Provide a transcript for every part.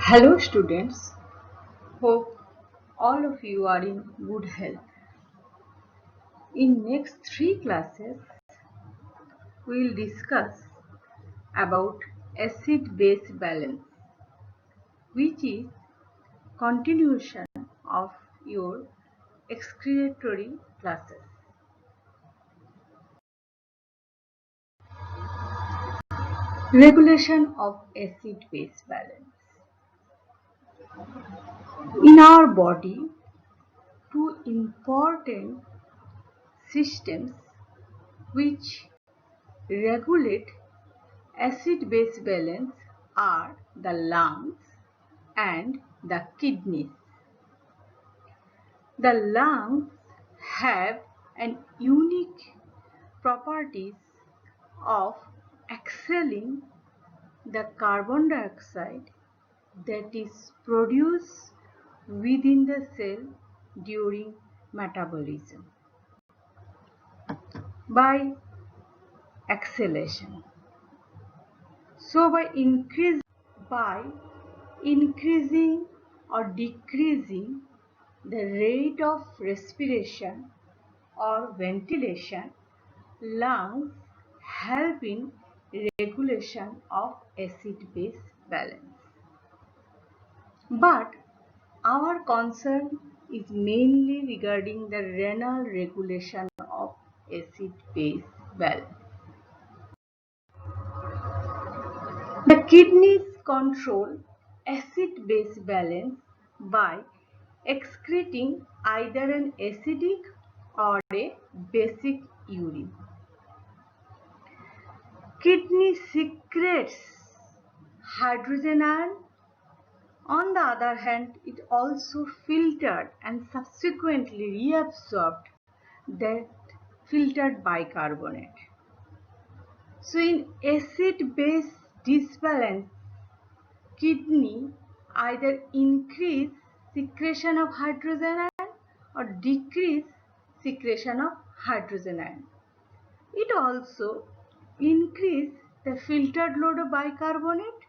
Hello students, hope all of you are in good health. In next 3 classes, we will discuss about acid-base balance, which is continuation of your excretory classes. Regulation of acid-base balance. In our body, two important systems which regulate acid-base balance are the lungs and the kidneys. The lungs have an unique properties of exhaling the carbon dioxide that is produced within the cell during metabolism by exhalation. So by increasing or decreasing the rate of respiration or ventilation, lungs help in regulation of acid-base balance. But our concern is mainly regarding the renal regulation of acid-base balance. The kidneys control acid-base balance by excreting either an acidic or a basic urine. Kidney secretes hydrogen ion. On the other hand, it also filtered and subsequently reabsorbed that filtered bicarbonate. So in acid-base disbalance, kidney either increase secretion of hydrogen ion or decrease secretion of hydrogen ion. It also increase the filtered load of bicarbonate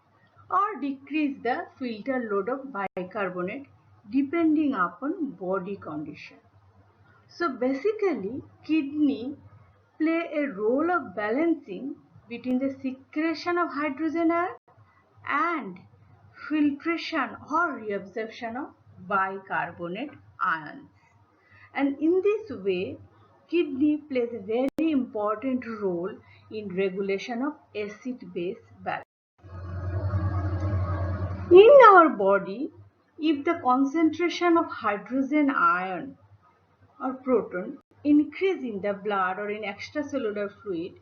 or decrease the filtered load of bicarbonate depending upon body condition. So basically, kidney play a role of balancing between the secretion of hydrogen ion and filtration or reabsorption of bicarbonate ions. And in this way, kidney plays a very important role in regulation of acid-base balance. In our body, if the concentration of hydrogen ion or proton increase in the blood or in extracellular fluid,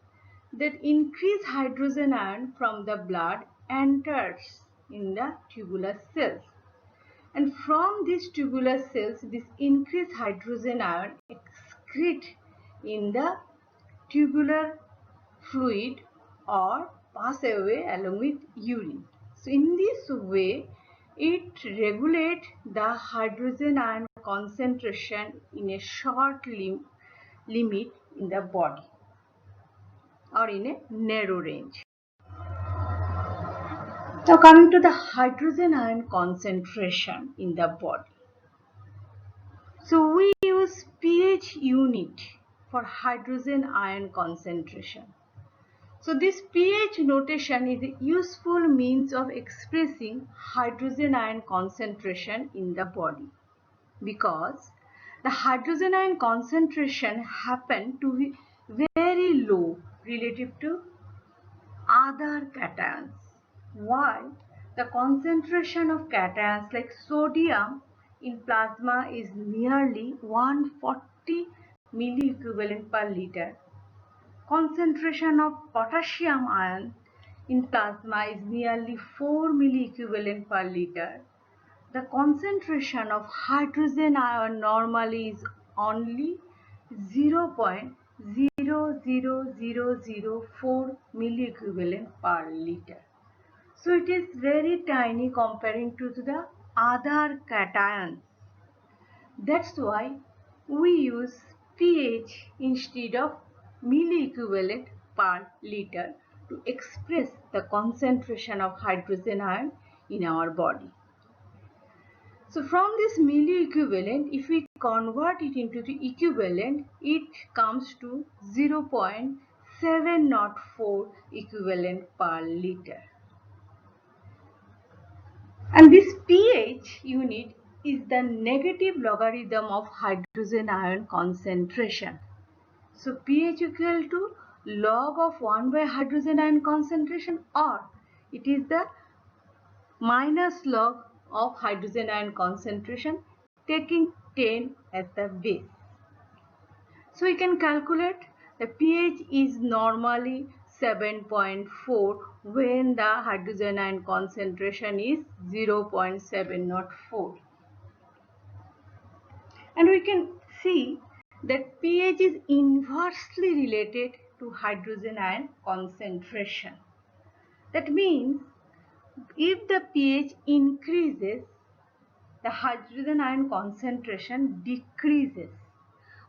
that increased hydrogen ion from the blood enters in the tubular cells. And from these tubular cells, this increased hydrogen ion excrete in the tubular fluid or pass away along with urine. So in this way, it regulates the hydrogen ion concentration in a short limit in the body or in a narrow range. Now coming to the hydrogen ion concentration in the body. So we use pH unit for hydrogen ion concentration. So this pH notation is a useful means of expressing hydrogen ion concentration in the body because the hydrogen ion concentration happen to be very low relative to other cations, while the concentration of cations like sodium in plasma is nearly 140 milliequivalent per liter. Concentration of potassium ion in plasma is nearly 4 milliequivalent per liter. The concentration of hydrogen ion normally is only 0.00004 milliequivalent per liter. So it is very tiny comparing to the other cations. That's why we use pH instead of milliequivalent per liter to express the concentration of hydrogen ion in our body. So from this milli equivalent, if we convert it into the equivalent, it comes to 0.704 equivalent per liter. And this pH unit is the negative logarithm of hydrogen ion concentration. So pH equal to log of 1 by hydrogen ion concentration, or it is the minus log of hydrogen ion concentration taking 10 as the base. So we can calculate the pH is normally 7.4 when the hydrogen ion concentration is 0.704. And we can see that pH is inversely related to hydrogen ion concentration. That means if the pH increases, the hydrogen ion concentration decreases.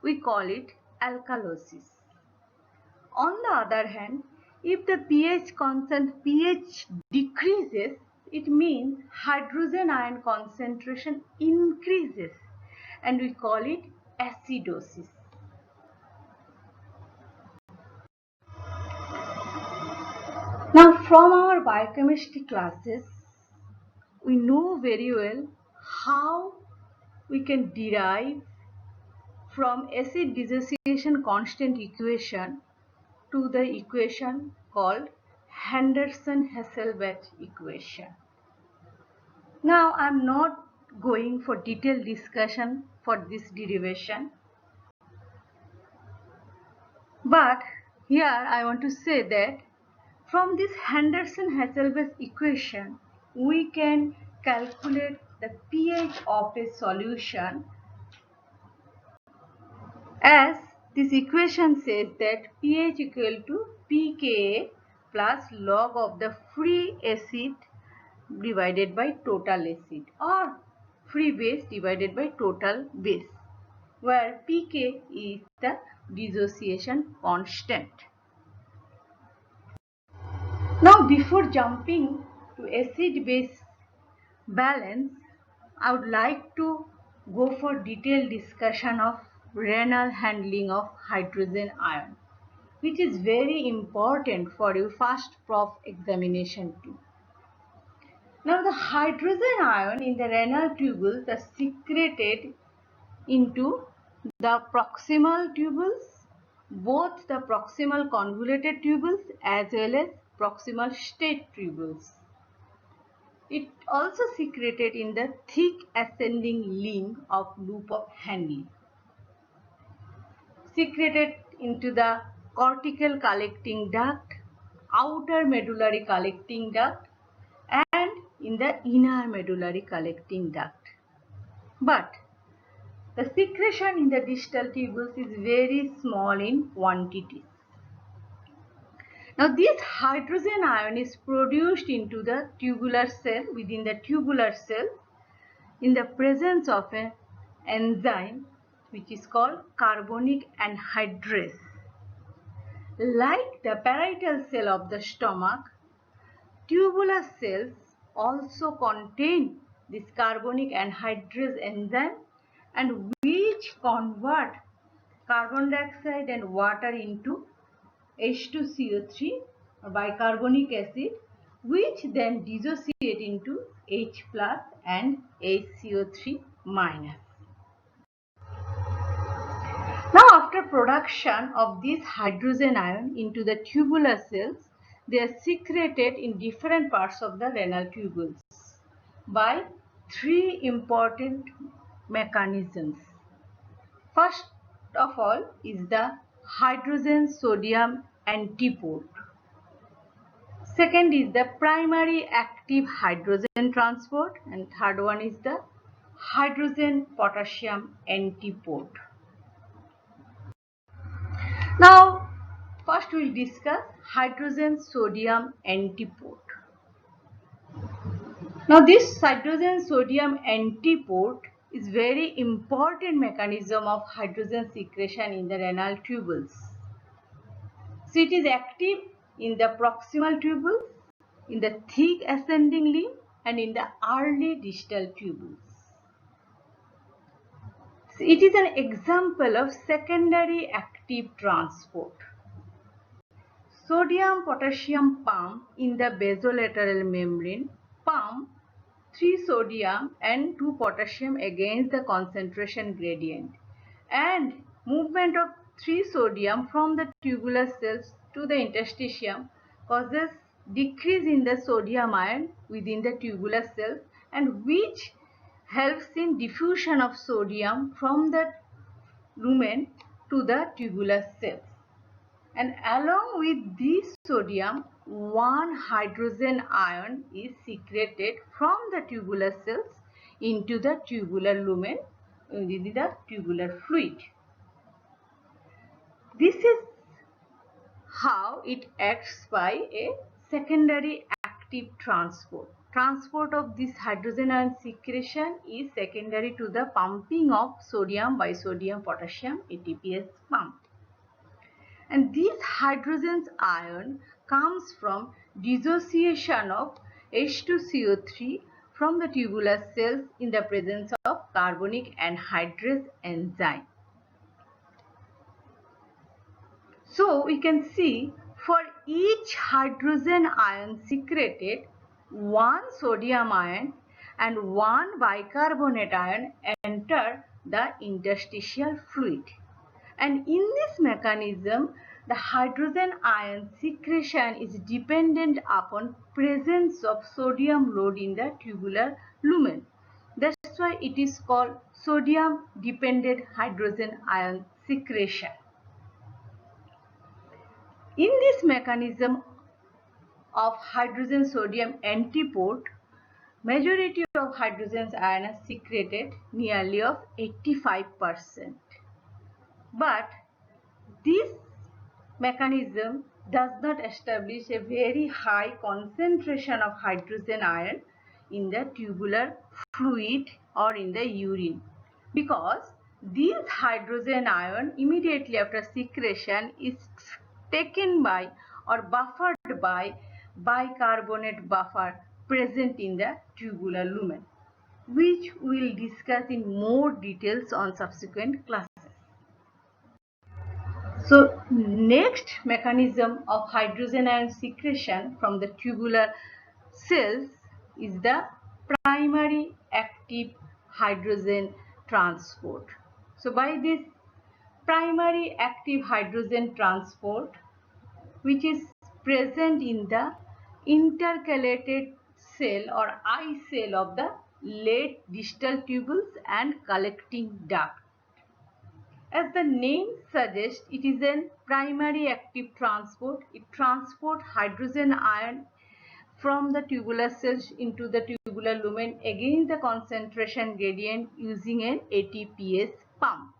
We call it alkalosis. On the other hand, if the pH decreases, it means hydrogen ion concentration increases, and we call it acidosis. Now, from our biochemistry classes, we know very well how we can derive from acid dissociation constant equation to the equation called Henderson-Hasselbalch equation. Now I am not going for detailed discussion for this derivation, but here I want to say that from this Henderson-Hasselbalch equation we can calculate the pH of a solution, as this equation says that pH equal to pKa plus log of the free acid divided by total acid, or free base divided by total base, where pK is the dissociation constant. Now before jumping to acid base balance, I would like to go for detailed discussion of renal handling of hydrogen ion, which is very important for your first prof examination too. Now the hydrogen ion in the renal tubules are secreted into the proximal tubules, both the proximal convoluted tubules as well as proximal state tubules. It also secreted in the thick ascending limb of loop of Henle, secreted into the cortical collecting duct, outer medullary collecting duct, and in the inner medullary collecting duct. But the secretion in the distal tubules is very small in quantities. Now this hydrogen ion is produced into the tubular cell, within the tubular cell, in the presence of an enzyme which is called carbonic anhydrase. Like the parietal cell of the stomach, tubular cells also contain this carbonic anhydrase enzyme, and which convert carbon dioxide and water into H2CO3 or bicarbonic acid, which then dissociate into H plus and HCO3 minus. Now after production of this hydrogen ion into the tubular cells, they are secreted in different parts of the renal tubules by three important mechanisms. First of all is the hydrogen sodium antiport. Second is the primary active hydrogen transport, and third one is the hydrogen potassium antiport. Now first we will discuss hydrogen sodium antiport. Now this hydrogen sodium antiport is very important mechanism of hydrogen secretion in the renal tubules. So it is active in the proximal tubules, in the thick ascending limb, and in the early distal tubules. It is an example of secondary active transport. Sodium-potassium pump in the basolateral membrane pump 3 sodium and 2 potassium against the concentration gradient, and movement of 3 sodium from the tubular cells to the interstitium causes decrease in the sodium ion within the tubular cells, and which helps in diffusion of sodium from the lumen to the tubular cells. And along with this sodium, one hydrogen ion is secreted from the tubular cells into the tubular lumen within the tubular fluid. This is how it acts by a secondary active transport. Transport of this hydrogen ion secretion is secondary to the pumping of sodium by sodium potassium ATPase pump. And this hydrogen ion comes from dissociation of H2CO3 from the tubular cells in the presence of carbonic anhydrase enzyme. So we can see for each hydrogen ion secreted, one sodium ion and one bicarbonate ion enter the interstitial fluid. And in this mechanism, the hydrogen ion secretion is dependent upon presence of sodium load in the tubular lumen. That's why it is called sodium dependent hydrogen ion secretion. In this mechanism of hydrogen sodium antiport, majority of hydrogen ion are secreted, nearly of 85%. But this mechanism does not establish a very high concentration of hydrogen ion in the tubular fluid or in the urine, because this hydrogen ion immediately after secretion is taken by or buffered by bicarbonate buffer present in the tubular lumen, which we will discuss in more details on subsequent classes. So next mechanism of hydrogen ion secretion from the tubular cells is the primary active hydrogen transport. So by this primary active hydrogen transport, which is present in the intercalated cell or eye cell of the late distal tubules and collecting duct. As the name suggests, it is a primary active transport. It transports hydrogen ion from the tubular cells into the tubular lumen against the concentration gradient using an ATPase pump.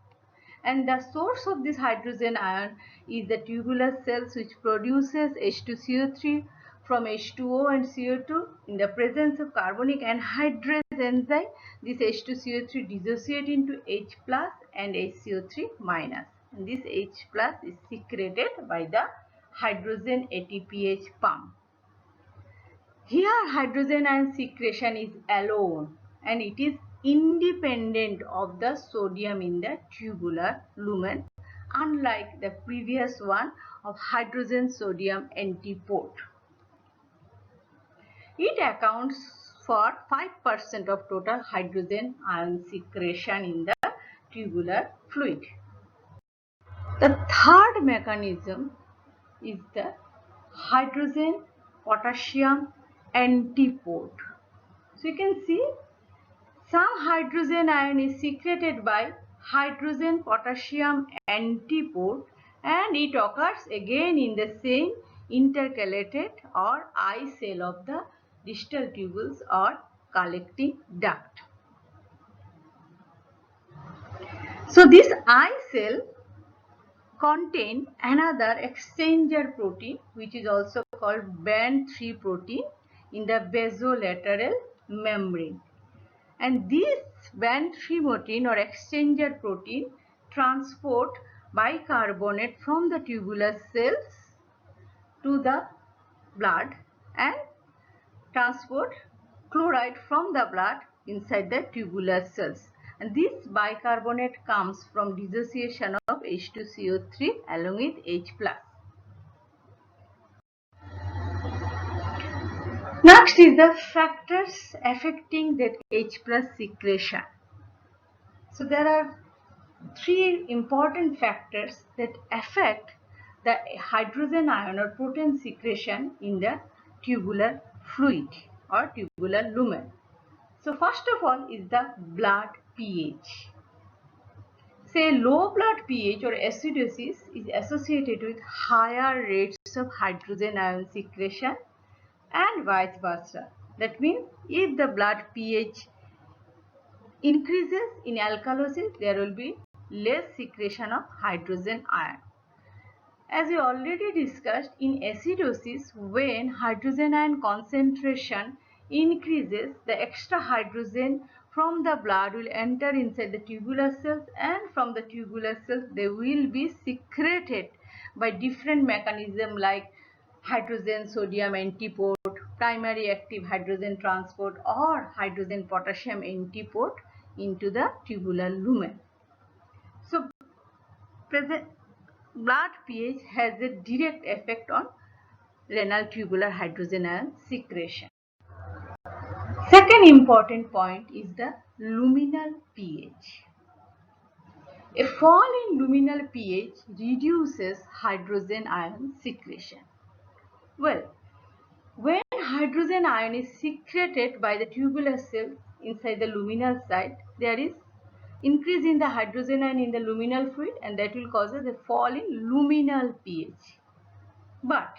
And the source of this hydrogen ion is the tubular cells, which produces H2CO3 from H2O and CO2 in the presence of carbonic anhydrase enzyme. This H2CO3 dissociates into H plus and HCO3 minus. And this H plus is secreted by the hydrogen ATPase pump. Here hydrogen ion secretion is alone and it is independent of the sodium in the tubular lumen, unlike the previous one of hydrogen sodium antiport. It accounts for 5% of total hydrogen ion secretion in the tubular fluid. The third mechanism is the hydrogen potassium antiport. So you can see some hydrogen ion is secreted by hydrogen potassium antiport, and it occurs again in the same intercalated or eye cell of the distal tubules or collecting duct. So this eye cell contain another exchanger protein, which is also called band 3 protein in the basolateral membrane. And this band 3 protein or exchanger protein transport bicarbonate from the tubular cells to the blood and transport chloride from the blood inside the tubular cells. And this bicarbonate comes from dissociation of H2CO3 along with H+. Next is the factors affecting that H+ secretion. So there are three important factors that affect the hydrogen ion or protein secretion in the tubular fluid or tubular lumen. So first of all is the blood pH. Say low blood pH or acidosis is associated with higher rates of hydrogen ion secretion and vice versa. That means if the blood pH increases in alkalosis, there will be less secretion of hydrogen ion. As we already discussed, in acidosis, when hydrogen ion concentration increases, the extra hydrogen from the blood will enter inside the tubular cells, and from the tubular cells they will be secreted by different mechanisms like hydrogen sodium antiport, primary active hydrogen transport, or hydrogen potassium antiport into the tubular lumen. So blood pH has a direct effect on renal tubular hydrogen ion secretion. Second important point is the luminal pH. A fall in luminal pH reduces hydrogen ion secretion. Well, when hydrogen ion is secreted by the tubular cells inside the luminal site, there is increase in the hydrogen ion in the luminal fluid, and that will cause a fall in luminal pH. But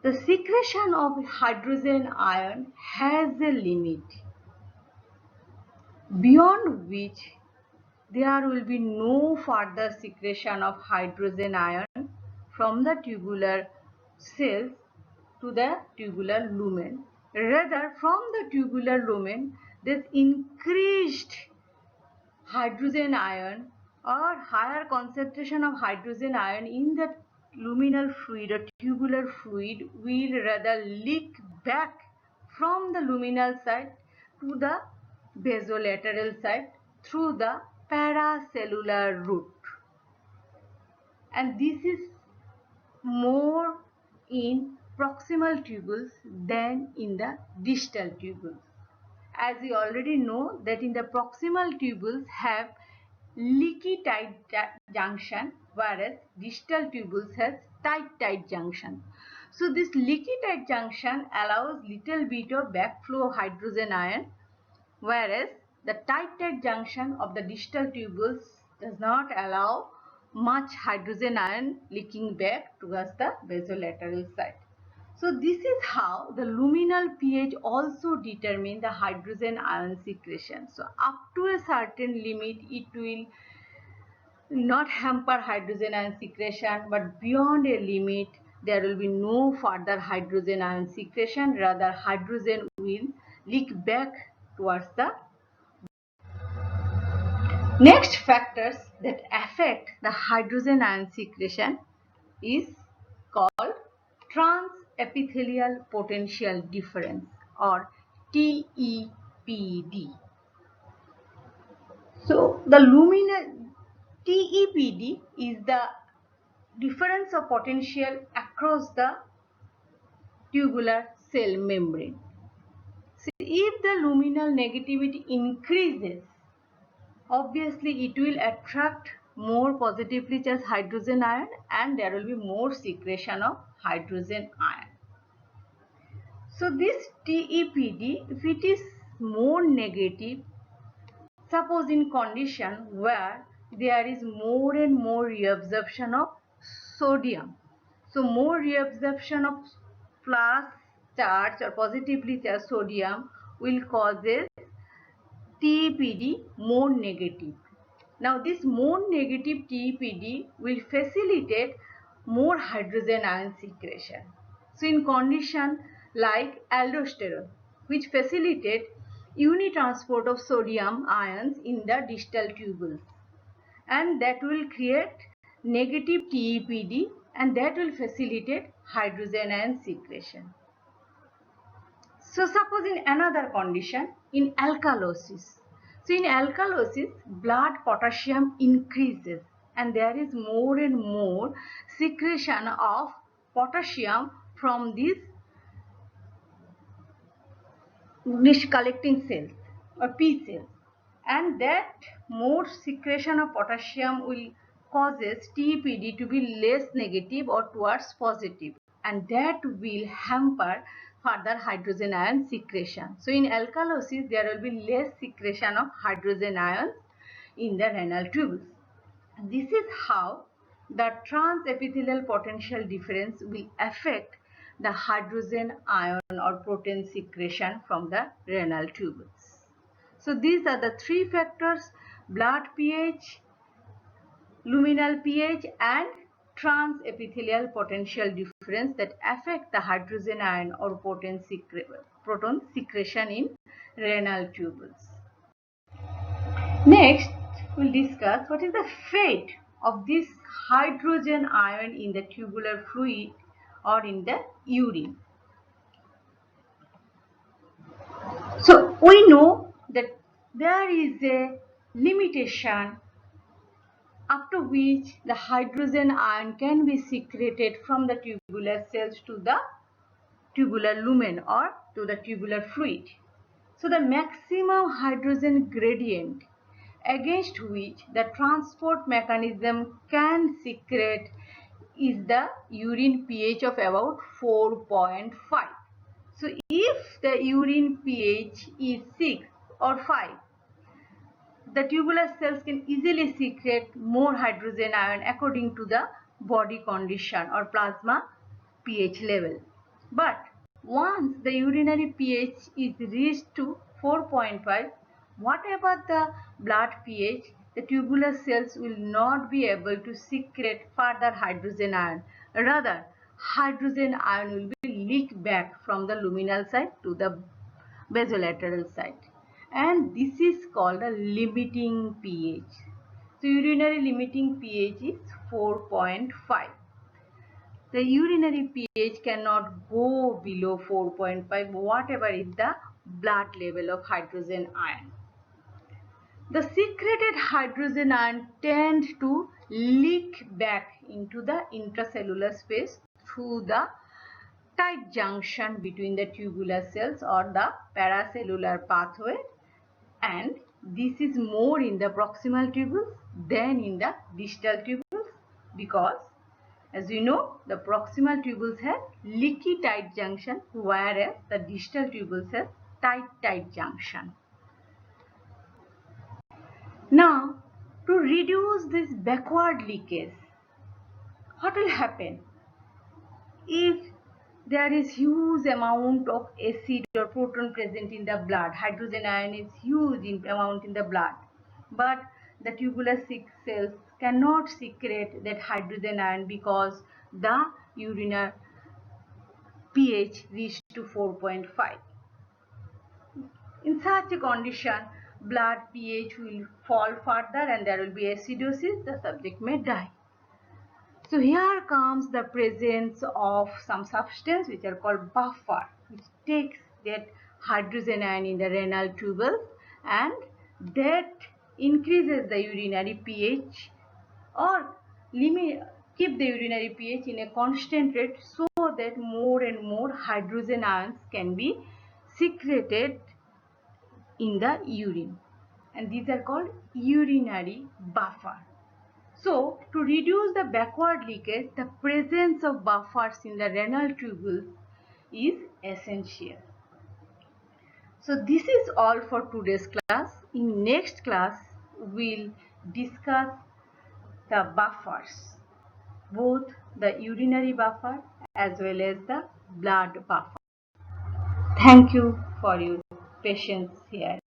the secretion of hydrogen ion has a limit beyond which there will be no further secretion of hydrogen ion from the tubular cells to the tubular lumen. Rather, from the tubular lumen, this increased hydrogen ion or higher concentration of hydrogen ion in the luminal fluid or tubular fluid will rather leak back from the luminal side to the basolateral side through the paracellular route. And this is more in proximal tubules than in the distal tubules. As we already know that in the proximal tubules have leaky tight junction, whereas distal tubules has tight junction. So this leaky tight junction allows little bit of backflow of hydrogen ion, whereas the tight junction of the distal tubules does not allow much hydrogen ion leaking back towards the basolateral side. So this is how the luminal pH also determines the hydrogen ion secretion. So up to a certain limit it will not hamper hydrogen ion secretion, but beyond a limit there will be no further hydrogen ion secretion, rather hydrogen will leak back towards the. Next factors that affect the hydrogen ion secretion is called transepithelial potential difference or TEPD. So the luminal TEPD is the difference of potential across the tubular cell membrane. So if the luminal negativity increases, obviously it will attract more positively charged hydrogen ion and there will be more secretion of hydrogen ion. So this TEPD, if it is more negative, suppose in condition where there is more and more reabsorption of sodium. So more reabsorption of plus charge or positively charged sodium will cause TEPD more negative. Now this more negative TEPD will facilitate more hydrogen ion secretion. So in condition like aldosterone, which facilitate unitransport of sodium ions in the distal tubules, and that will create negative TEPD and that will facilitate hydrogen ion secretion. So suppose in another condition, in alkalosis, So in alkalosis, blood potassium increases and there is more and more secretion of potassium from these collecting cells or P cells, and that more secretion of potassium will causes TPD to be less negative or towards positive, and that will hamper further hydrogen ion secretion. So in alkalosis there will be less secretion of hydrogen ions in the renal tubules. This is how the transepithelial potential difference will affect the hydrogen ion or protein secretion from the renal tubules. So these are the three factors: blood pH, luminal pH and transepithelial potential difference that affect the hydrogen ion or proton secretion in renal tubules. Next, we'll discuss what is the fate of this hydrogen ion in the tubular fluid or in the urine. So we know that there is a limitation up to which the hydrogen ion can be secreted from the tubular cells to the tubular lumen or to the tubular fluid. So the maximum hydrogen gradient against which the transport mechanism can secrete is the urine pH of about 4.5. So if the urine pH is 6 or 5, the tubular cells can easily secrete more hydrogen ion according to the body condition or plasma pH level. But once the urinary pH is reached to 4.5, whatever the blood pH, the tubular cells will not be able to secrete further hydrogen ion. Rather, hydrogen ion will be leaked back from the luminal side to the basolateral side. And this is called a limiting pH. So urinary limiting pH is 4.5. The urinary pH cannot go below 4.5 whatever is the blood level of hydrogen ion. The secreted hydrogen ion tend to leak back into the intracellular space through the tight junction between the tubular cells or the paracellular pathway, and this is more in the proximal tubules than in the distal tubules because, as you know, the proximal tubules have leaky tight junction whereas the distal tubules have tight junction. Now, to reduce this backward leakage, what will happen? If there is huge amount of acid or proton present in the blood, hydrogen ion is huge in amount in the blood, but the tubular cells cannot secrete that hydrogen ion because the urinary pH reached to 4.5. In such a condition, blood pH will fall further and there will be acidosis, the subject may die. So here comes the presence of some substance which are called buffer, which takes that hydrogen ion in the renal tubules and that increases the urinary pH or keep the urinary pH in a constant rate so that more and more hydrogen ions can be secreted in the urine, and these are called urinary buffer. So, to reduce the backward leakage, the presence of buffers in the renal tubules is essential. So, this is all for today's class. In next class, we'll discuss the buffers, both the urinary buffer as well as the blood buffer. Thank you for your patience here.